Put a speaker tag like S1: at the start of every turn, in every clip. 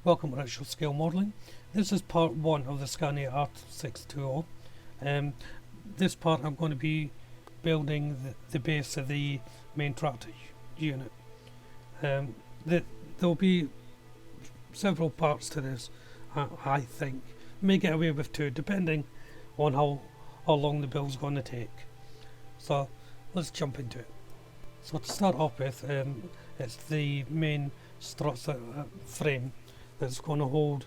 S1: Welcome to Actual Scale Modelling. This is part 1 of the Scania R620. This part I'm going to be building the base of the main tractor unit. There'll be several parts to this, I think. May get away with 2 depending on how long the build's going to take. So let's jump into it. So to start off with, it's the main struts frame that's going to hold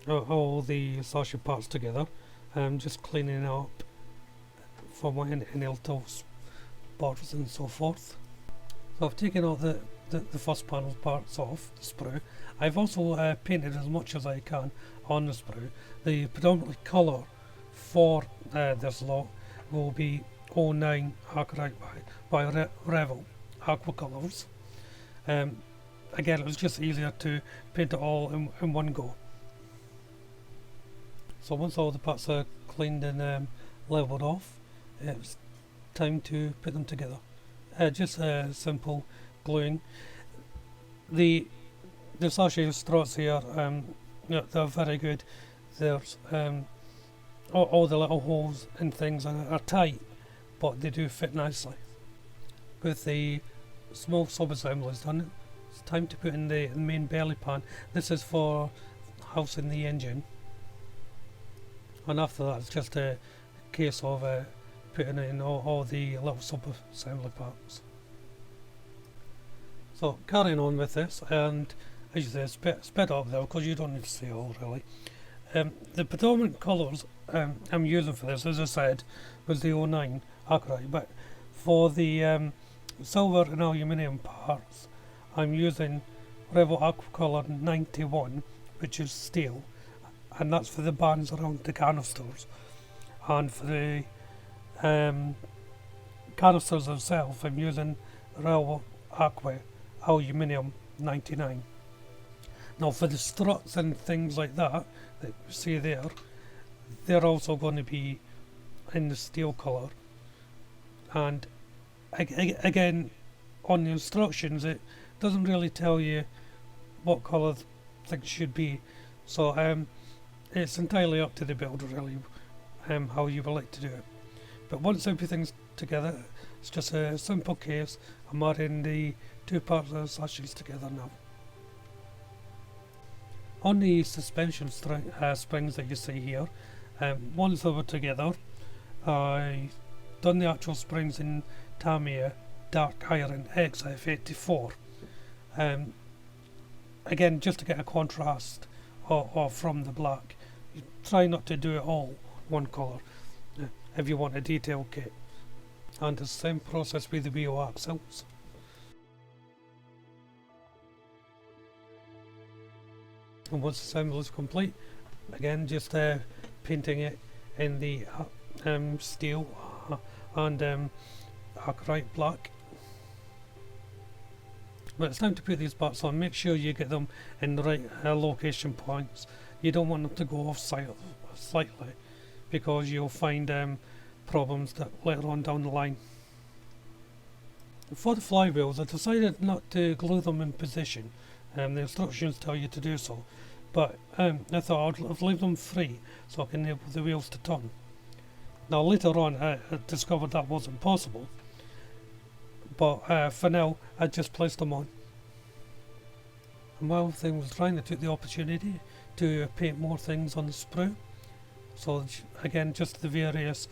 S1: all the slasher parts together. Just cleaning it up from any little spots and so forth. So I've taken all the first panel parts off the sprue. I've also painted as much as I can on the sprue. The predominant colour for this lot will be 09 Arclight by Revel Aqua Colours. Again, it was just easier to paint it all in one go. So once all the parts are cleaned and levelled off, it's time to put them together. Just simple gluing. The sachet struts here, they're very good. There's all the little holes and things are tight, but they do fit nicely. With the small sub-assemblies done, it's time to put in the main belly pan. This is for housing the engine, and after that it's just a case of putting in all the little sub-assembly parts. So carrying on with this, and as you say, sped up there because you don't need to see it all really. The predominant colours I'm using for this, as I said, was the 09 Arclight, but for the silver and aluminium parts I'm using Revel Aquacolor 91, which is steel, and that's for the bands around the canisters. And for the canisters themselves I'm using Revel Aqua Aluminium 99. Now for the struts and things like that you see there, they're also going to be in the steel colour. And again, on the instructions it doesn't really tell you what colour things should be, so it's entirely up to the builder really, how you would like to do it. But once everything's together, it's just a simple case. I'm adding the 2 parts of the slashes together now. On the suspension springs that you see here, once they were together, I done the actual springs in Tamiya Dark Iron XF84. Again, just to get a contrast or from the black. You try not to do it all one colour if you want a detailed kit. And the same process with the wheel axles. And once the assembly is complete, again just painting it in the steel and Arclight black. But it's time to put these parts on. Make sure you get them in the right location points. You don't want them to go off slightly, because you'll find problems that later on down the line. For the flywheels, I decided not to glue them in position. The instructions tell you to do so, but I thought I'd leave them free so I can enable the wheels to turn. Now later on I discovered that wasn't possible, but for now I just placed them on. And while thing was drying, I took the opportunity to paint more things on the sprue. So again, just the various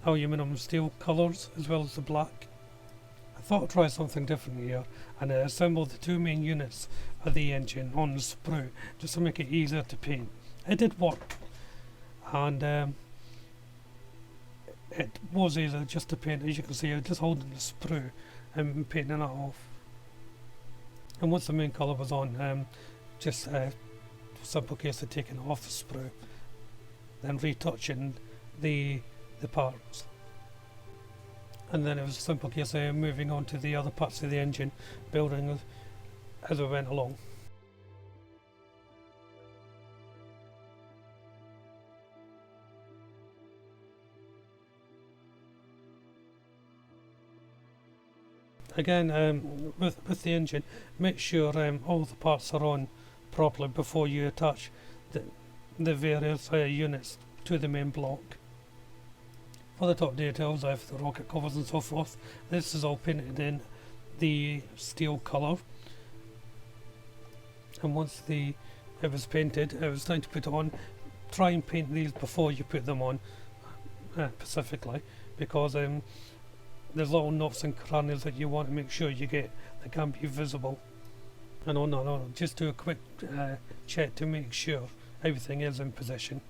S1: aluminium steel colours as well as the black. I thought I'd try something different here, and I assembled the 2 main units of the engine on the sprue just to make it easier to paint. It did work, and it was easier just to paint. As you can see, I'm just holding the sprue and painting it off. And once the main colour was on, just a simple case of taking it off the sprue, then retouching the parts. And then it was a simple case of moving on to the other parts of the engine, building as we went along. Again, with the engine, make sure all the parts are on properly before you attach the various units to the main block. For the top details of the rocket covers and so forth, this is all painted in the steel colour, and once it was painted, it was time to put it on. Try and paint these before you put them on, specifically, because there's little knots and crannies that you want to make sure you get that can be visible. And no, just do a quick check to make sure everything is in position.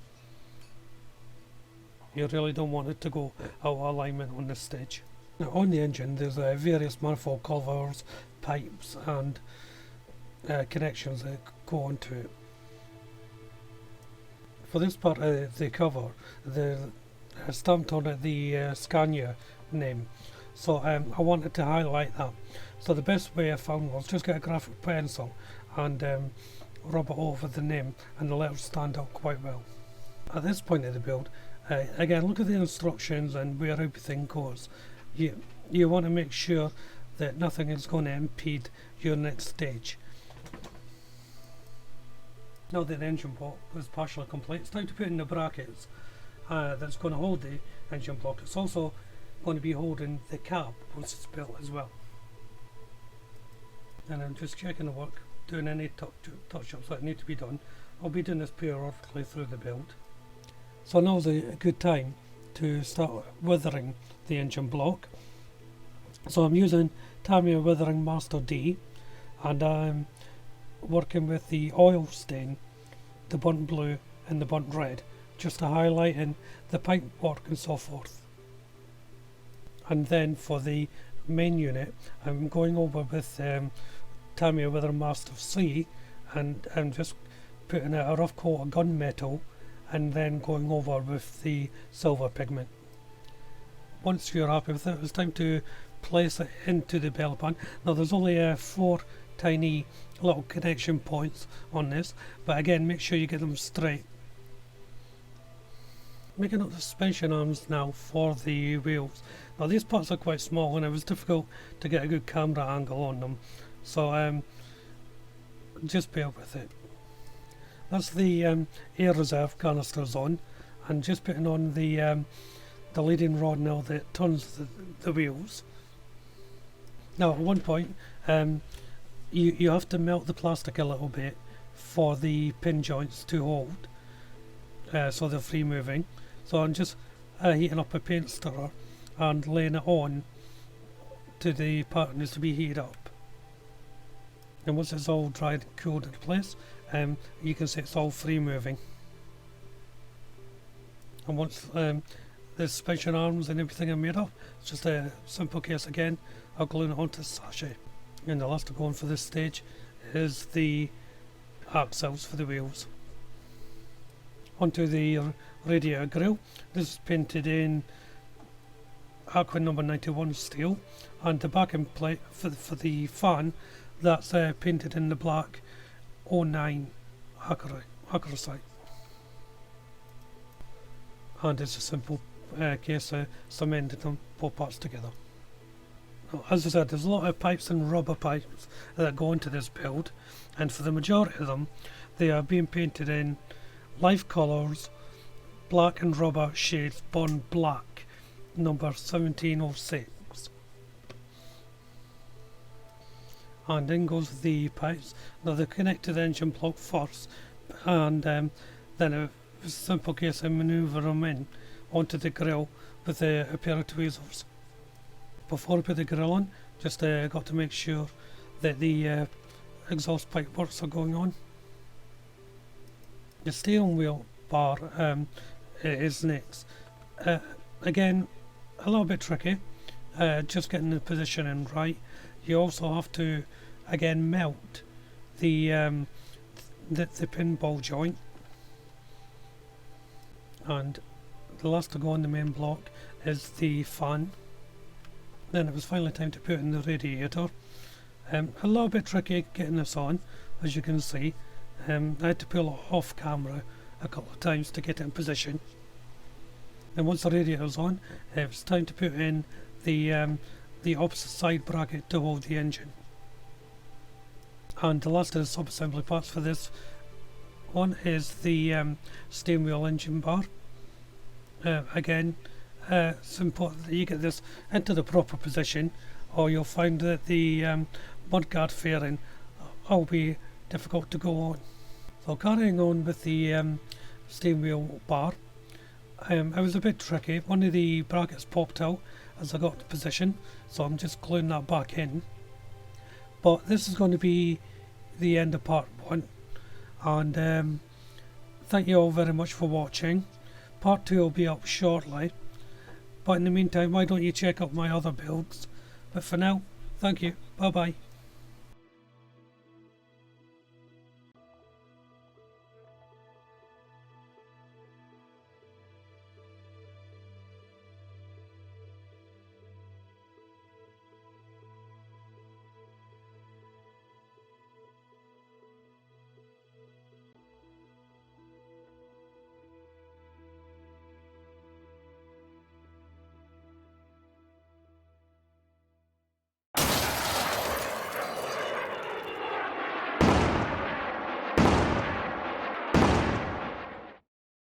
S1: You really don't want it to go out of alignment on this stage. Now on the engine there's various manifold covers, pipes and connections that go onto it. For this part of the cover, they're stamped on it the Scania name, so I wanted to highlight that. So the best way I found was just get a graphic pencil and rub it over the name, and the letters stand out quite well. At this point of the build, again, look at the instructions and where everything goes. You want to make sure that nothing is going to impede your next stage. Now that the engine block is partially complete, it's time to put in the brackets that's going to hold the engine block. It's also going to be holding the cab once it's built as well. And I'm just checking the work, doing any touch-ups that need to be done. I'll be doing this periodically through the build. So now's a good time to start weathering the engine block. So I'm using Tamiya Weathering Master D, and I'm working with the oil stain, the burnt blue and the burnt red, just to highlight in the pipe work and so forth. And then for the main unit, I'm going over with Tamiya Weathering Master C, and I'm just putting a rough coat of gunmetal and then going over with the silver pigment. Once you're happy with it, it's time to place it into the belly pan. Now there's only 4 tiny little connection points on this, but again, make sure you get them straight. Making up the suspension arms now for the wheels. Now these parts are quite small and it was difficult to get a good camera angle on them, so just bear with it. That's the air reserve canisters on, and just putting on the leading rod now that turns the wheels. Now at one point you have to melt the plastic a little bit for the pin joints to hold, so they're free moving. So I'm just heating up a paint stirrer and laying it on to the part that needs to be heated up. And once it's all dried and cooled into place, you can see it's all free moving. And once the suspension arms and everything are made up, it's just a simple case again of gluing it onto the sachet. And the last to go on for this stage is the axles for the wheels. Onto the radiator grille. This is painted in Aqua number 91 steel, and the backing plate for the fan, that's painted in the black 09 Hakrosite. And it's a simple case of cementing them both parts together. Now, as I said, there's a lot of pipes and rubber pipes that go into this build, and for the majority of them they are being painted in live colours, black and rubber shades, Bond Black number 1706. And in goes the pipes. Now they connect to the engine block first, and then a simple case of manoeuvre them in onto the grill with a pair of tweezers. Before I put the grill on, just got to make sure that the exhaust pipe works are going on. The steering wheel bar is next. Again, a little bit tricky, just getting the positioning right. You also have to again melt the pinball joint, and the last to go on the main block is the fan. Then it was finally time to put in the radiator. A little bit tricky getting this on, as you can see. I had to pull it off camera a couple of times to get it in position. And once the radiator's on, it was time to put in the opposite side bracket to hold the engine. And the last of the sub-assembly parts for this one is the steering wheel engine bar. Again, it's important that you get this into the proper position, or you'll find that the mudguard fairing will be difficult to go on. So carrying on with the steering wheel bar, it was a bit tricky. One of the brackets popped out as I got to position, so I'm just gluing that back in. But this is going to be the end of part 1, and thank you all very much for watching. Part 2 will be up shortly, but in the meantime, why don't you check out my other builds? But for now, thank you, bye bye.